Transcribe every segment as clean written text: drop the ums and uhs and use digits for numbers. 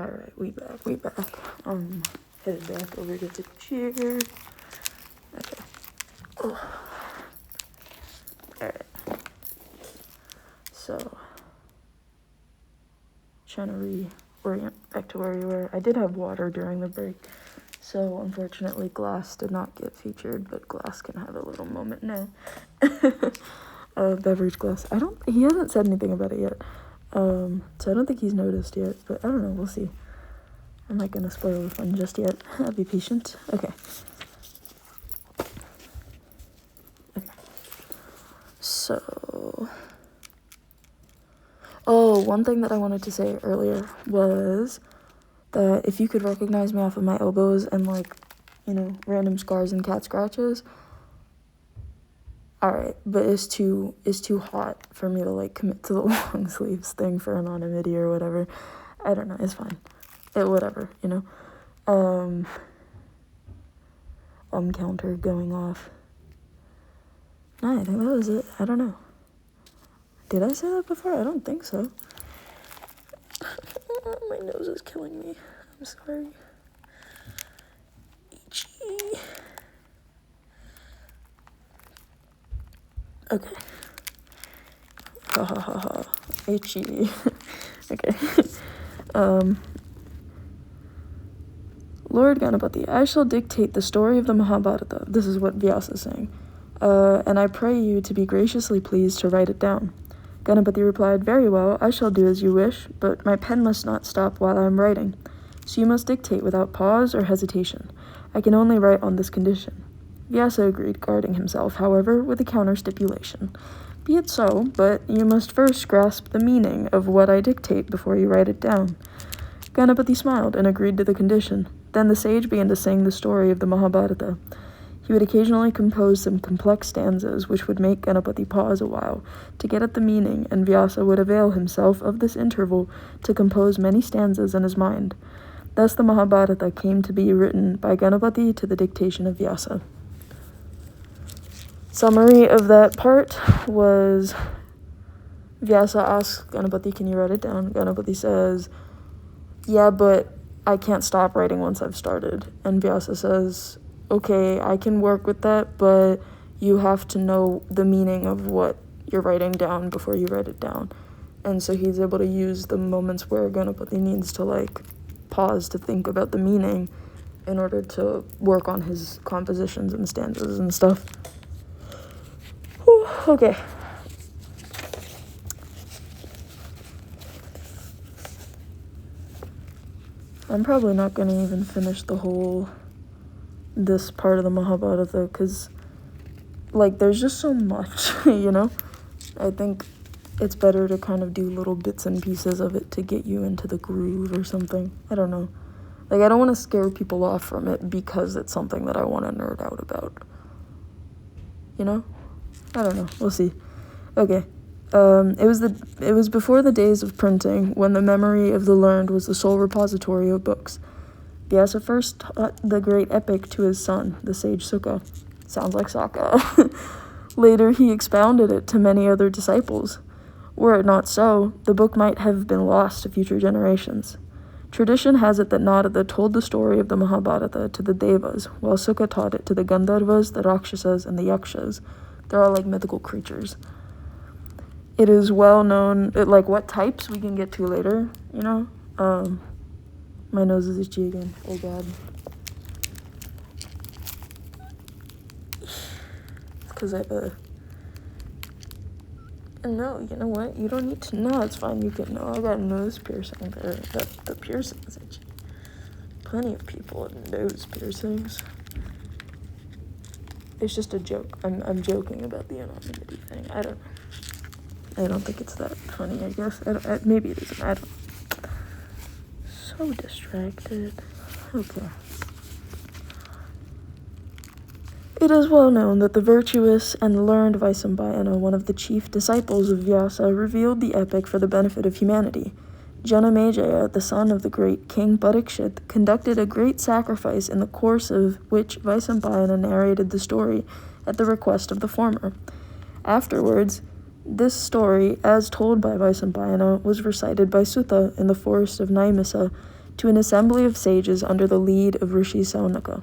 Alright, we back. Headed back over to the chair. Okay. Oh. Alright. So, trying to reorient back to where we were. I did have water during the break, so unfortunately glass did not get featured, but glass can have a little moment now. Beverage glass. He hasn't said anything about it yet. So I don't think he's noticed yet, but I don't know, we'll see. I'm not gonna spoil the fun just yet. I'll be patient. Okay. So, one thing that I wanted to say earlier was that if you could recognize me off of my elbows and, like, you know, random scars and cat scratches, alright, but it's too hot for me to, like, commit to the long sleeves thing for anonymity or whatever. I don't know, it's fine. Whatever, you know. Counter going off. No, I think that was it. I don't know. Did I say that before? I don't think so. My nose is killing me. I'm sorry. Itchy. Okay. Ha ha ha ha. Itchy. Okay. Lord Ganapati, I shall dictate the story of the Mahabharata. This is what Vyasa is saying. And I pray you to be graciously pleased to write it down. Ganapati replied, very well, I shall do as you wish, but my pen must not stop while I am writing. So you must dictate without pause or hesitation. I can only write on this condition. Vyasa agreed, guarding himself, however, with a counter-stipulation. Be it so, but you must first grasp the meaning of what I dictate before you write it down. Ganapati smiled and agreed to the condition. Then the sage began to sing the story of the Mahabharata. He would occasionally compose some complex stanzas which would make Ganapati pause a while to get at the meaning, and Vyasa would avail himself of this interval to compose many stanzas in his mind. Thus the Mahabharata came to be written by Ganapati to the dictation of Vyasa. Summary of that part was Vyasa asks Ganapati, can you write it down? Ganapati says, yeah, but I can't stop writing once I've started. And Vyasa says, okay, I can work with that, but you have to know the meaning of what you're writing down before you write it down. And so he's able to use the moments where Ganapati needs to, like, pause to think about the meaning in order to work on his compositions and stanzas and stuff. Whew, okay. I'm probably not going to even finish this part of the Mahabharata, because, like, there's just so much, you know? I think it's better to kind of do little bits and pieces of it to get you into the groove or something. I don't know. Like, I don't want to scare people off from it because it's something that I want to nerd out about. You know? I don't know. We'll see. Okay. It was before the days of printing, when the memory of the learned was the sole repository of books. Vyasa first taught the great epic to his son, the sage Sukha. Sounds like Sokka. Later, he expounded it to many other disciples. Were it not so, the book might have been lost to future generations. Tradition has it that Narada told the story of the Mahabharata to the Devas, while Sukha taught it to the Gandharvas, the Rakshasas, and the Yakshas. They're all like mythical creatures. It is well known, like what types we can get to later, you know? My nose is itchy again. Oh god. It's because I have no, you know what? You don't need to know. It's fine. You can know. I got a nose piercing there. The piercing is itchy. Plenty of people have nose piercings. It's just a joke. I'm joking about the anonymity thing. I don't know. I don't think it's that funny, I guess. Maybe it isn't. I don't know. So distracted. Okay. It is well known that the virtuous and learned Vaisambhayana, one of the chief disciples of Vyasa, revealed the epic for the benefit of humanity. Janamejaya, the son of the great king Parikshit, conducted a great sacrifice in the course of which Vaisambhayana narrated the story at the request of the former. Afterwards, this story, as told by Vaisambhayana, was recited by Sutta in the forest of Naimisa to an assembly of sages under the lead of Rishi Saunaka.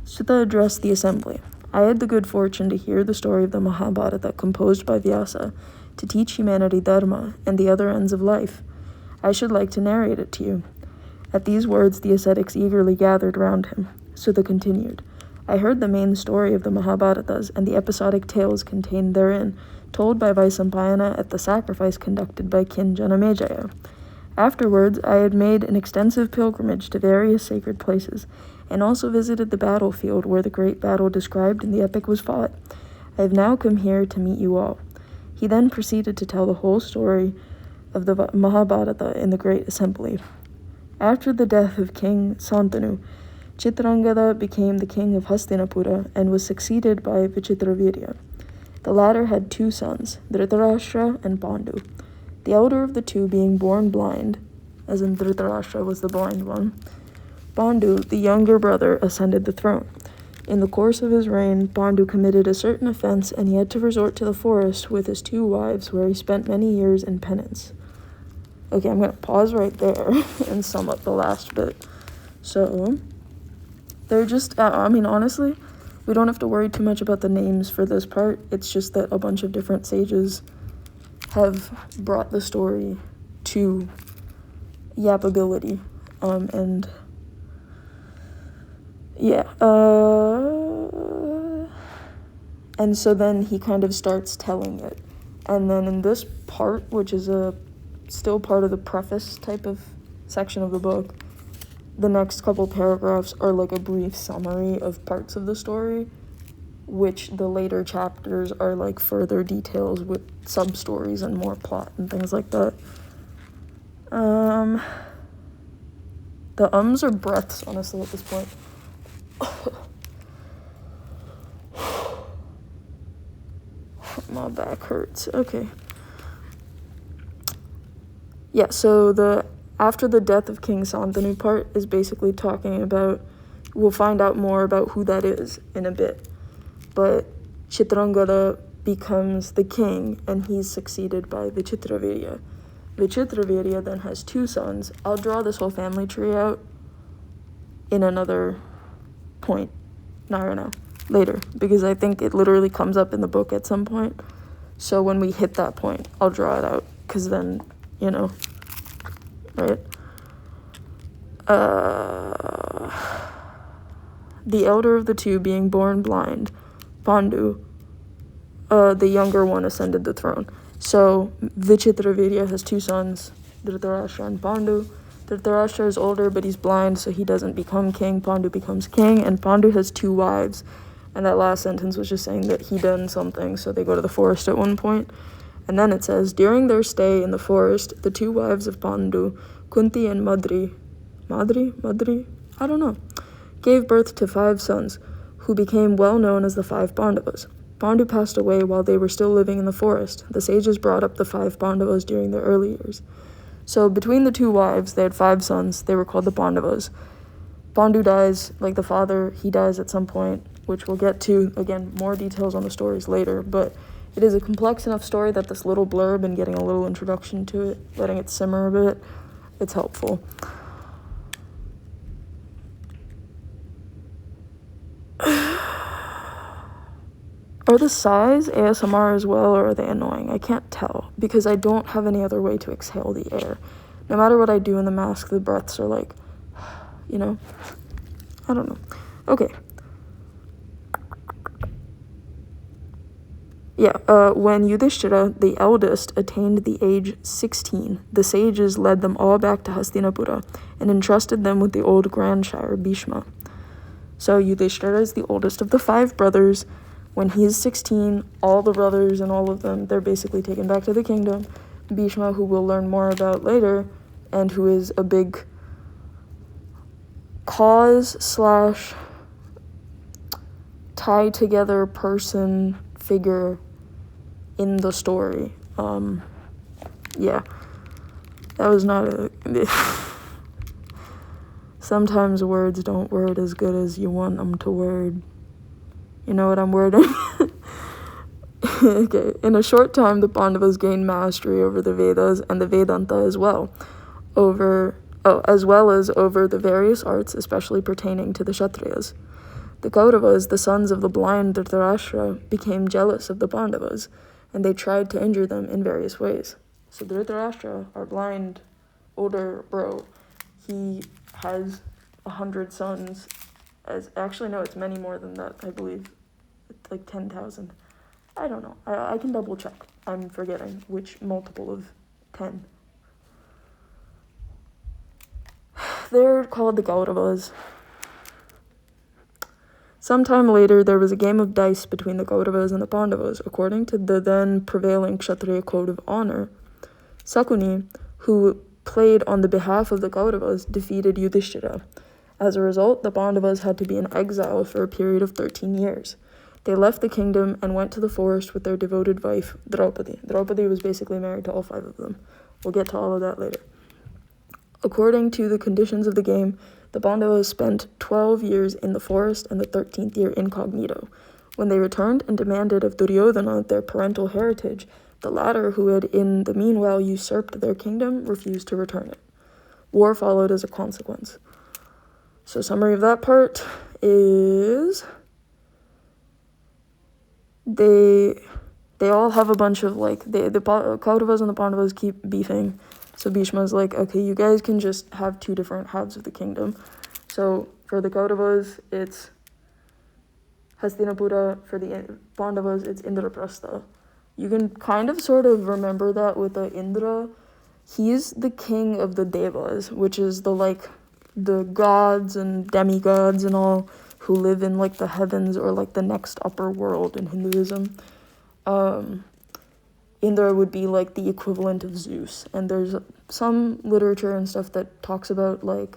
Sutta addressed the assembly. I had the good fortune to hear the story of the Mahabharata composed by Vyasa to teach humanity dharma and the other ends of life. I should like to narrate it to you. At these words, the ascetics eagerly gathered round him. Sutta continued. I heard the main story of the Mahabharatas and the episodic tales contained therein, told by Vaisampayana at the sacrifice conducted by King Janamejaya. Afterwards, I had made an extensive pilgrimage to various sacred places, and also visited the battlefield where the great battle described in the epic was fought. I have now come here to meet you all. He then proceeded to tell the whole story of the Mahabharata in the great assembly. After the death of King Santanu, Chitrangada became the king of Hastinapura and was succeeded by Vichitravirya. The latter had 2 sons, Dhritarashtra and Pandu. The elder of the 2 being born blind, as in Dhritarashtra was the blind one, Pandu, the younger brother, ascended the throne. In the course of his reign, Pandu committed a certain offense, and he had to resort to the forest with his 2 wives, where he spent many years in penance. Okay, I'm going to pause right there and sum up the last bit. So, they're just, honestly, we don't have to worry too much about the names for this part. It's just that a bunch of different sages have brought the story to yappability, and yeah, and so then he kind of starts telling it. And then in this part, which is still part of the preface type of section of the book, the next couple paragraphs are like a brief summary of parts of the story, which the later chapters are like further details with sub-stories and more plot and things like that. The ums are breaths, honestly, at this point. My back hurts. Okay. Yeah, so after the death of King Santanu part is basically talking about, we'll find out more about who that is in a bit. But Chitrangada becomes the king, and he's succeeded by Vichitravirya. Vichitravirya then has 2 sons. I'll draw this whole family tree out in another point. Not right now. Later. Because I think it literally comes up in the book at some point. So when we hit that point, I'll draw it out. Because then, right? The elder of the 2 being born blind, Pandu, the younger one ascended the throne. So Vichitravirya has 2 sons, Dhritarashtra and Pandu. Dhritarashtra is older, but he's blind, so he doesn't become king. Pandu becomes king, and Pandu has 2 wives. And that last sentence was just saying that he done something, so they go to the forest at one point. And then it says, during their stay in the forest, the 2 wives of Pandu, Kunti and Madri, I don't know, gave birth to 5 sons, who became well known as the 5 Pandavas. Pandu passed away while they were still living in the forest. The sages brought up the 5 Pandavas during their early years. So between the 2 wives, they had 5 sons. They were called the Pandavas. Pandu dies, like the father, he dies at some point, which we'll get to, again, more details on the stories later, but it is a complex enough story that this little blurb and getting a little introduction to it, letting it simmer a bit, it's helpful. Are the sighs ASMR as well, or are they annoying? I can't tell, because I don't have any other way to exhale the air. No matter what I do in the mask, the breaths are like, I don't know. Okay. Yeah, when Yudhishthira, the eldest, attained the age 16, the sages led them all back to Hastinapura and entrusted them with the old grandshire, Bhishma. So Yudhishthira is the oldest of the 5 brothers. When he is 16, all the brothers and all of them, they're basically taken back to the kingdom. Bhishma, who we'll learn more about later, and who is a big cause / tie together person figure in the story. Yeah. That was not a... Sometimes words don't word as good as you want them to word. You know what I'm wording? Okay. In a short time, the Pandavas gained mastery over the Vedas and the Vedanta as well. as well as over the various arts, especially pertaining to the Kshatriyas. The Kauravas, the sons of the blind Dhritarashtra, became jealous of the Pandavas, and they tried to injure them in various ways. So Dhritarashtra, our blind older bro, he has 100 sons. Actually, no, it's many more than that, I believe. It's like 10,000. I don't know. I can double check. I'm forgetting which multiple of 10. They're called the Kauravas. Sometime later, there was a game of dice between the Kauravas and the Pandavas. According to the then prevailing Kshatriya code of honor, Sakuni, who played on the behalf of the Kauravas, defeated Yudhishthira. As a result, the Pandavas had to be in exile for a period of 13 years. They left the kingdom and went to the forest with their devoted wife, Draupadi. Draupadi was basically married to all 5 of them. We'll get to all of that later. According to the conditions of the game, the Pandavas spent 12 years in the forest and the 13th year incognito. When they returned and demanded of Duryodhana their parental heritage, the latter, who had in the meanwhile usurped their kingdom, refused to return it. War followed as a consequence. So summary of that part is they all have a bunch of the Kauravas and the Pandavas keep beefing. So Bhishma's like, okay, you guys can just have 2 different halves of the kingdom. So for the Kauravas, it's Hastinapura. For the Pandavas, it's Indraprastha. You can kind of sort of remember that with the Indra. He's the king of the Devas, which is the gods and demigods and all who live in the heavens or the next upper world in Hinduism. Indra would be the equivalent of Zeus, and there's some literature and stuff that talks about a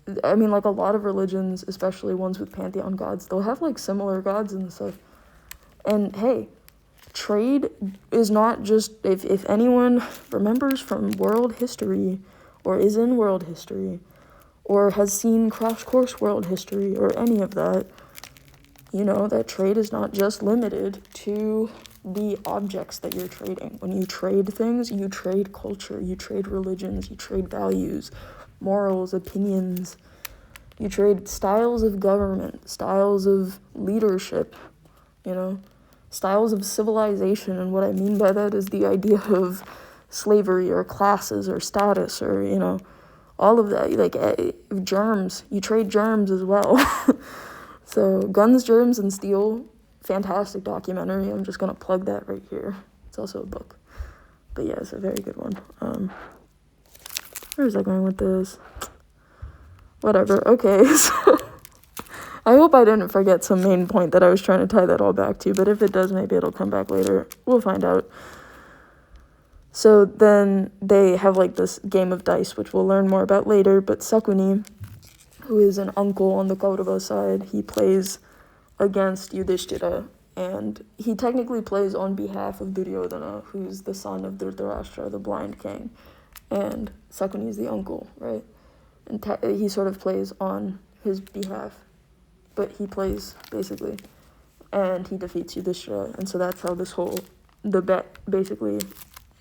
lot of religions, especially ones with pantheon gods, they'll have similar gods and stuff. And hey, trade is not just, if anyone remembers from world history or is in world history or has seen Crash Course World History or any of that, you know that trade is not just limited to the objects that you're trading. When you trade things, you trade culture, you trade religions, you trade values, morals, opinions, you trade styles of government, styles of leadership, styles of civilization. And what I mean by that is the idea of slavery or classes or status or, all of that, germs. You trade germs as well. So Guns, Germs, and Steel, fantastic documentary. I'm just going to plug that right here. It's also a book. But yeah, it's a very good one. Where is I going with this? Whatever. Okay, so I hope I didn't forget some main point that I was trying to tie that all back to, but if it does, maybe it'll come back later. We'll find out. So then they have this game of dice, which we'll learn more about later, but Sakuni, who is an uncle on the Kaurava side, he plays against Yudhishthira, and he technically plays on behalf of Duryodhana, who's the son of Dhritarashtra, the blind king, and Sakuni is the uncle, right? And he sort of plays on his behalf, but he plays, basically, and he defeats Yudhishthira, and so that's how the bet basically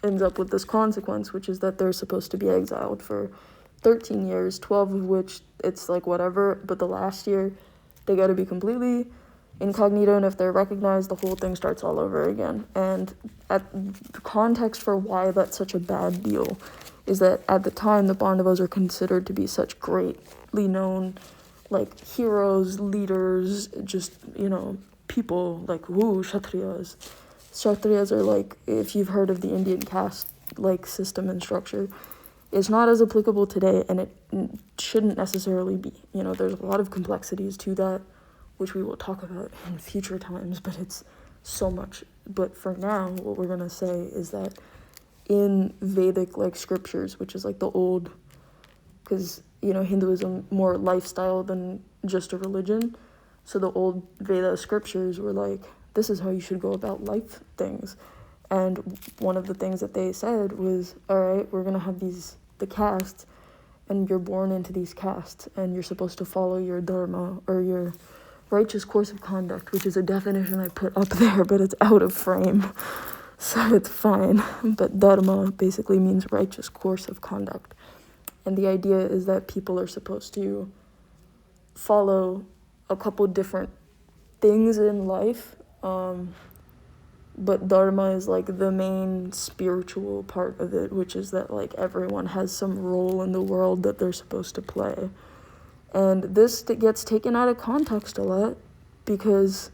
ends up with this consequence, which is that they're supposed to be exiled for 13 years, 12 of which it's whatever, but the last year, they got to be completely incognito, and if they're recognized, the whole thing starts all over again. And the context for why that's such a bad deal is that at the time, the Pandavas are considered to be such greatly known, heroes, leaders, just, people, Kshatriyas. Kshatriyas are if you've heard of the Indian caste, system and structure, it's not as applicable today, and it shouldn't necessarily be. There's a lot of complexities to that, which we will talk about in future times, but it's so much. But for now, what we're going to say is that in Vedic, scriptures, which is, the old, because, Hinduism, more lifestyle than just a religion, so the old Veda scriptures were this is how you should go about life things. And one of the things that they said was, all right, we're going to have the castes, and you're born into these castes, and you're supposed to follow your dharma, or your righteous course of conduct, which is a definition I put up there, but it's out of frame, so it's fine. But dharma basically means righteous course of conduct. And the idea is that people are supposed to follow a couple different things in life, but dharma is like the main spiritual part of it, which is that like everyone has some role in the world that they're supposed to play. And this gets taken out of context a lot because,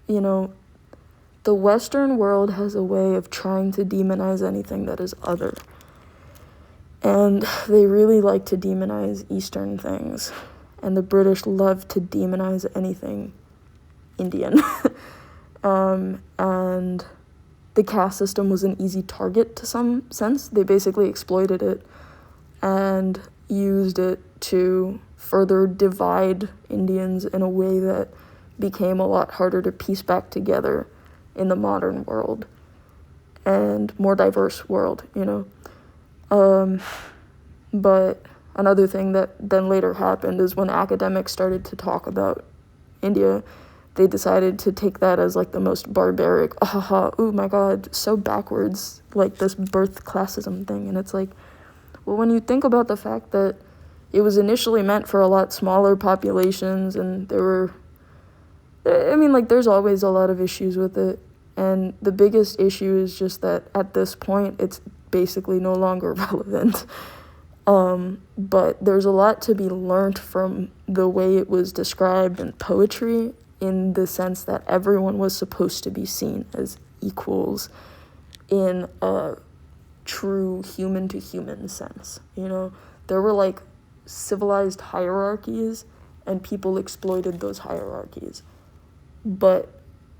you know, the Western world has a way of trying to demonize anything that is other. And they really like to demonize Eastern things. And the British love to demonize anything Indian. And the caste system was an easy target to some sense. They basically exploited it and used it to further divide Indians in a way that became a lot harder to piece back together in the modern world and more diverse world, you know. But another thing that then later happened is when academics started to talk about India, they decided to take that as like the most barbaric, oh my god, so backwards, like this birth classism thing. And it's like, well, when you think about the fact that it was initially meant for a lot smaller populations, and there's always a lot of issues with it. And the biggest issue is just that at this point, it's basically no longer relevant. But there's a lot to be learned from the way it was described in poetry, in the sense that everyone was supposed to be seen as equals in a true human-to-human sense, you know? There were, like, civilized hierarchies, and people exploited those hierarchies. But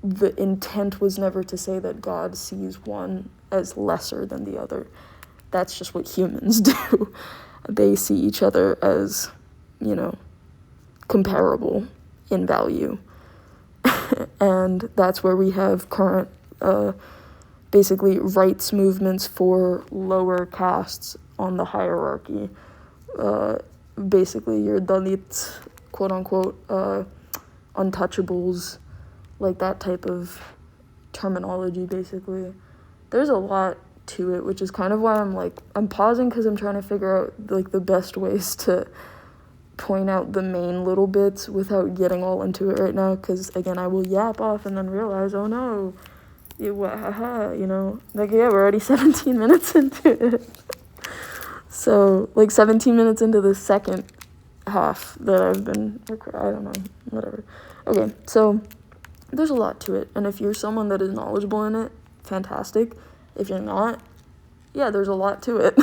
the intent was never to say that God sees one as lesser than the other. That's just what humans do. They see each other as, you know, comparable in value. And that's where we have current, basically, rights movements for lower castes on the hierarchy. Basically, your Dalits, quote-unquote, untouchables, like that type of terminology, basically. There's a lot to it, which is kind of why I'm pausing, because I'm trying to figure out, like, the best ways to point out the main little bits without getting all into it right now, because, again, I will yap off and then realize, oh no, you know, like, yeah, we're already 17 minutes into it. So, like, 17 minutes into the second half that I've been I don't know, whatever. Okay, so there's a lot to it, and if you're someone that is knowledgeable in it, fantastic. If you're not, yeah, there's a lot to it.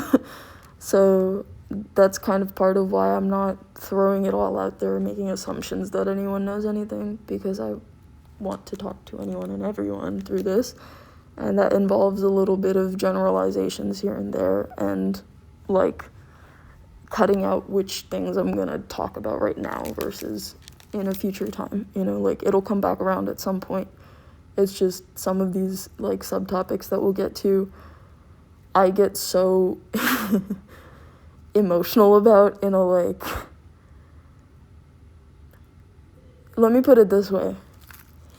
So that's kind of part of why I'm not throwing it all out there, making assumptions that anyone knows anything, because I want to talk to anyone and everyone through this, and that involves a little bit of generalizations here and there, and, like, cutting out which things I'm gonna talk about right now versus in a future time, you know, like, it'll come back around at some point. It's just some of these, like, subtopics that we'll get to, I get so emotional about in a, like, let me put it this way.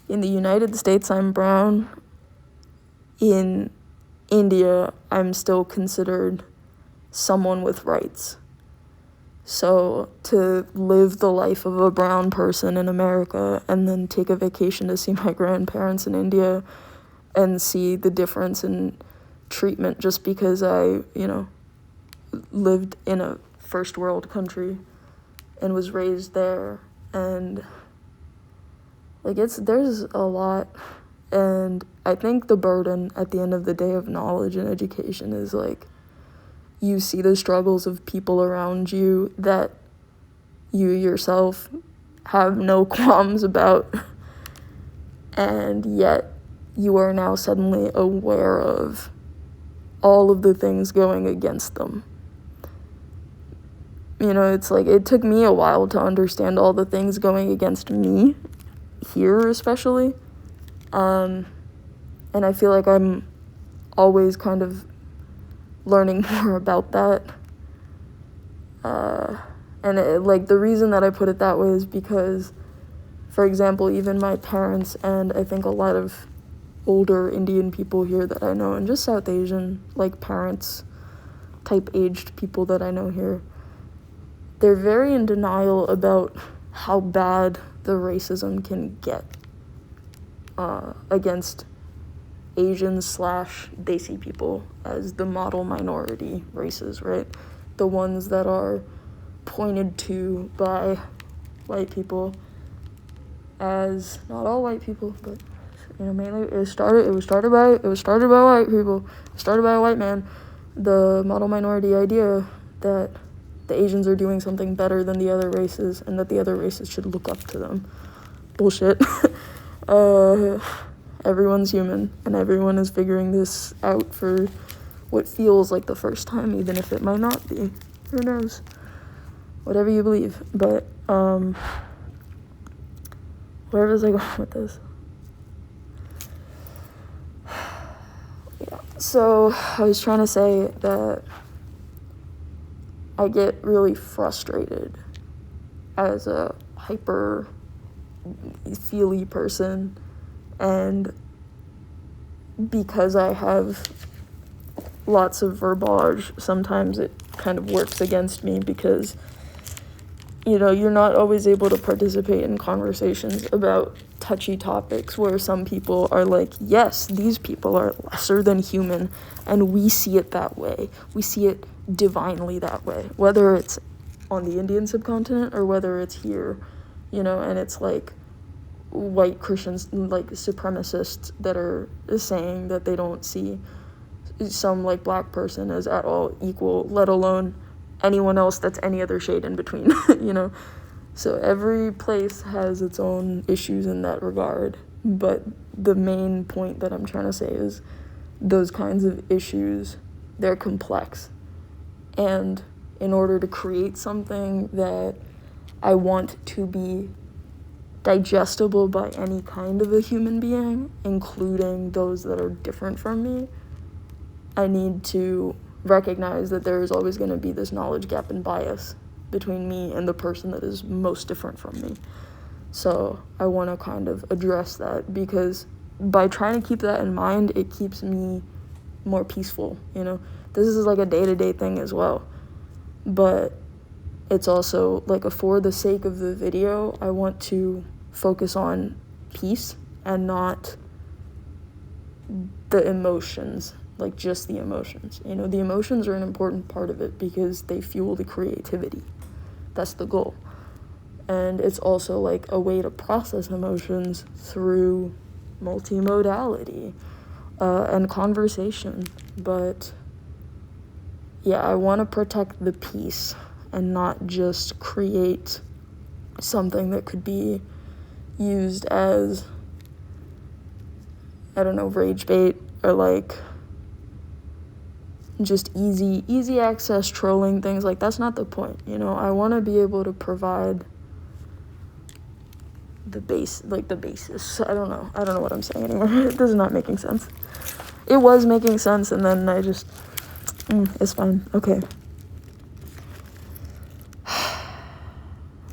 In the United States, I'm brown. In India, I'm still considered someone with rights. So to live the life of a brown person in America and then take a vacation to see my grandparents in India and see the difference in treatment just because I, you know, lived in a first world country and was raised there, and, like, there's a lot, and I think the burden at the end of the day of knowledge and education is, like, you see the struggles of people around you that you yourself have no qualms about, and yet you are now suddenly aware of all of the things going against them. You know, it's like, it took me a while to understand all the things going against me, here especially, and I feel like I'm always kind of learning more about that, and the reason that I put it that way is because, for example, even my parents and I think a lot of older Indian people here that I know, and just South Asian, like, parents, type aged people that I know here, they're very in denial about how bad the racism can get against Asians / they see people as the model minority races, right? The ones that are pointed to by white people as, not all white people, but mainly it was started by white people, started by a white man, the model minority idea that the Asians are doing something better than the other races and that the other races should look up to them. Bullshit. Everyone's human and everyone is figuring this out for what feels like the first time, even if it might not be. Who knows? Whatever you believe. But where was I going with this? Yeah. So I was trying to say that I get really frustrated as a hyper feely person, and because I have lots of verbiage, sometimes it kind of works against me because, you're not always able to participate in conversations about touchy topics where some people are like, yes, these people are lesser than human, and we see it that way. We see it divinely that way, whether it's on the Indian subcontinent or whether it's here, and it's like white Christians, like supremacists, that are saying that they don't see some like black person as at all equal, let alone anyone else that's any other shade in between. So every place has its own issues in that regard, but the main point that I'm trying to say is those kinds of issues, they're complex, and in order to create something that I want to be digestible by any kind of a human being, including those that are different from me, I need to recognize that there is always going to be this knowledge gap and bias between me and the person that is most different from me. So I want to kind of address that, because by trying to keep that in mind, it keeps me more peaceful. This is like a day-to-day thing as well, but it's also like for the sake of the video, I want to focus on peace and not the emotions, like just the emotions. The emotions are an important part of it because they fuel the creativity. That's the goal. And it's also like a way to process emotions through multimodality and conversation. But yeah, I want to protect the peace and not just create something that could be used as, I don't know, rage bait, or like just easy access trolling, things like that's not the point. I want to be able to provide the basis. I don't know what I'm saying anymore. This is not making sense. It was making sense, and then I just it's fine. Okay.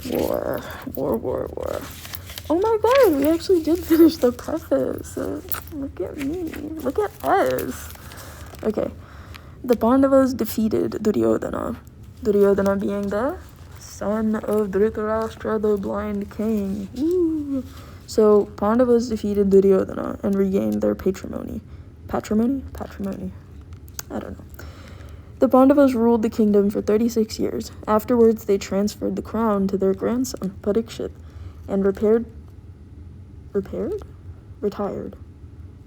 War. Oh my god, we actually did finish the preface. Look at me. Look at us. Okay. The Pandavas defeated Duryodhana. Duryodhana being the son of Dhritarashtra, the blind king. Woo. So Pandavas defeated Duryodhana and regained their patrimony. Patrimony? I don't know. The Pandavas ruled the kingdom for 36 years. Afterwards, they transferred the crown to their grandson, Parikshit, and retired.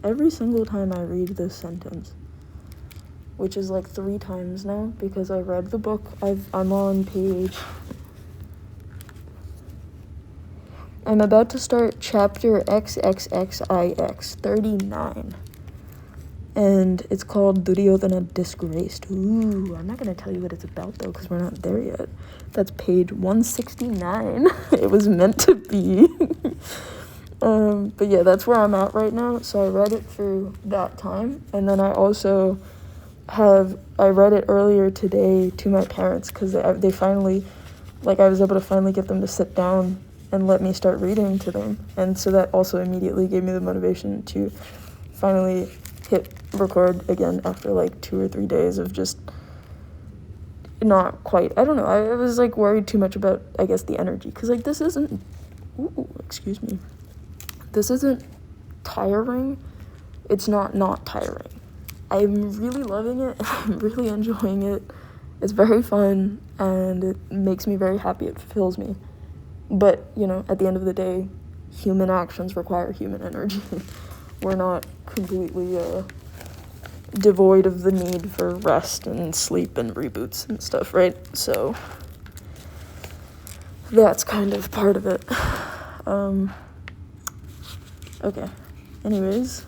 Every single time I read this sentence, which is like 3 times now, because I read the book. I'm on page... I'm about to start chapter XXXIX, 39. And it's called Duryodhana Disgraced. Ooh, I'm not going to tell you what it's about, though, because we're not there yet. That's page 169. It was meant to be. But yeah, that's where I'm at right now. So I read it through that time. And then I also I read it earlier today to my parents, because they finally, I was able to finally get them to sit down and let me start reading to them. And so that also immediately gave me the motivation to finally hit record again after 2 or 3 days of just not quite. I don't know. I was, like, worried too much about, I guess, the energy. Because, like, this isn't... Ooh, excuse me. This isn't tiring. It's not tiring. I'm really loving it. I'm really enjoying it. It's very fun, and it makes me very happy. It fulfills me. But, you know, at the end of the day, human actions require human energy. We're not completely devoid of the need for rest and sleep and reboots and stuff, right? So that's kind of part of it. Okay. Anyways,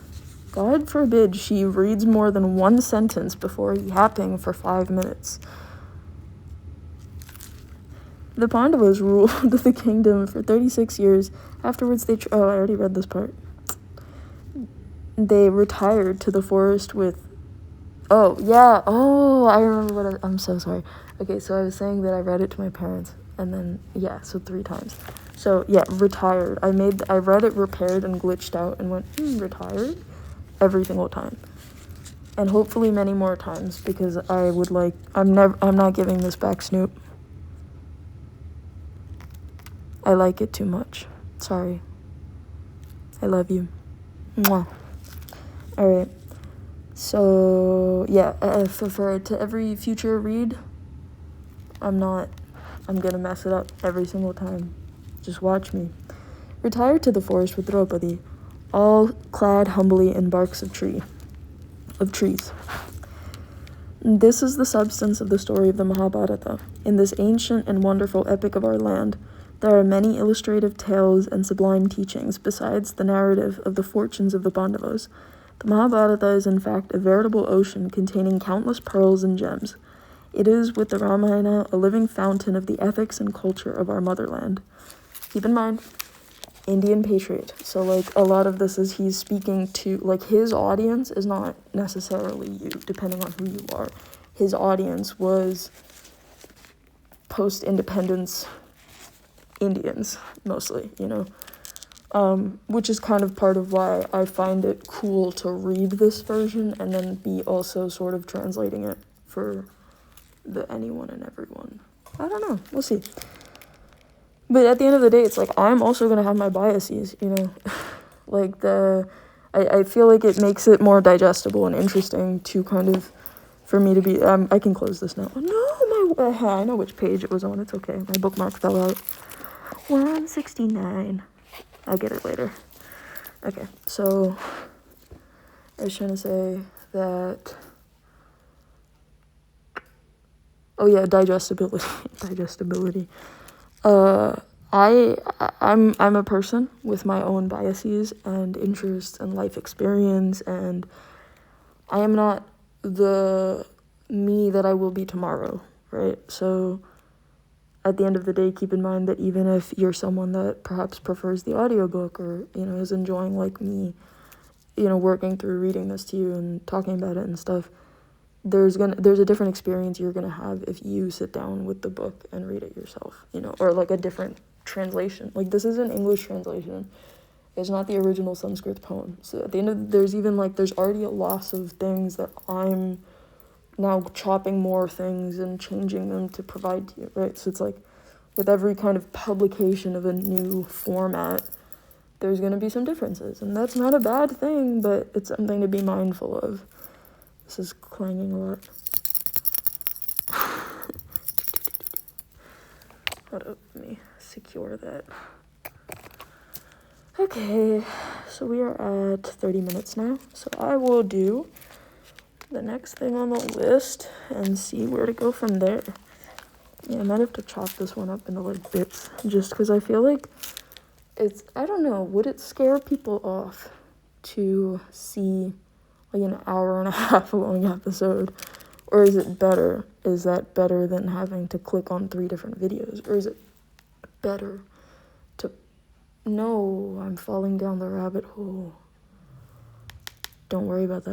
God forbid she reads more than one sentence before yapping for 5 minutes. The Pandavas ruled the kingdom for 36 years. Afterwards, I already read this part. They retired to the forest with... Oh, yeah. Oh, I remember I'm so sorry. Okay, so I was saying that I read it to my parents. And then, yeah, so 3 times. So, yeah, retired. I read it repaired and glitched out and went, retired? Every single time. And hopefully many more times, because I would like... I'm not giving this back, Snoop. I like it too much. Sorry. I love you. Mwah. Alright. So, yeah, for to every future read, I'm gonna mess it up every single time. Just watch me. Retired to the forest with Draupadi, all clad humbly in barks of trees. This is the substance of the story of the Mahabharata. In this ancient and wonderful epic of our land, there are many illustrative tales and sublime teachings besides the narrative of the fortunes of the Pandavas. The Mahabharata is in fact a veritable ocean containing countless pearls and gems. It is, with the Ramayana, a living fountain of the ethics and culture of our motherland. Keep in mind, Indian patriot. So, like, a lot of this is he's speaking to, like, his audience is not necessarily you, depending on who you are. His audience was post-independence Indians, mostly, you know. Which is kind of part of why I find it cool to read this version and then be also sort of translating it for the anyone and everyone. I don't know. We'll see. But at the end of the day, it's like, I'm also going to have my biases, you know. Like, I feel like it makes it more digestible and interesting to kind of, for me to be, I can close this now. No, I know which page it was on. It's okay. My bookmark fell out. 169. I'll get it later. Okay, so I was trying to say that... Oh yeah, digestibility. I'm a person with my own biases and interests and life experience, and I am not the me that I will be tomorrow, right? So at the end of the day, keep in mind that even if you're someone that perhaps prefers the audiobook or, you know, is enjoying, like me, you know, working through reading this to you and talking about it and stuff, there's a different experience you're gonna have if you sit down with the book and read it yourself, you know, or like a different translation. Like, this is an English translation. It's not the original Sanskrit poem. So at the end of, there's already a loss of things that I'm now chopping more things and changing them to provide to you, right? So it's like, with every kind of publication of a new format, there's going to be some differences, and that's not a bad thing, but it's something to be mindful of. This is clanging a lot. Hold up, let me secure that. Okay, so we are at 30 minutes now, so I will do the next thing on the list and see where to go from there. Yeah, I might have to chop this one up into like bits, just because I feel like I don't know, would it scare people off to see like an hour and a half long episode, or is it better? Is that better than having to click on 3 different videos, or is it better to... No, I'm falling down the rabbit hole. Don't worry about that.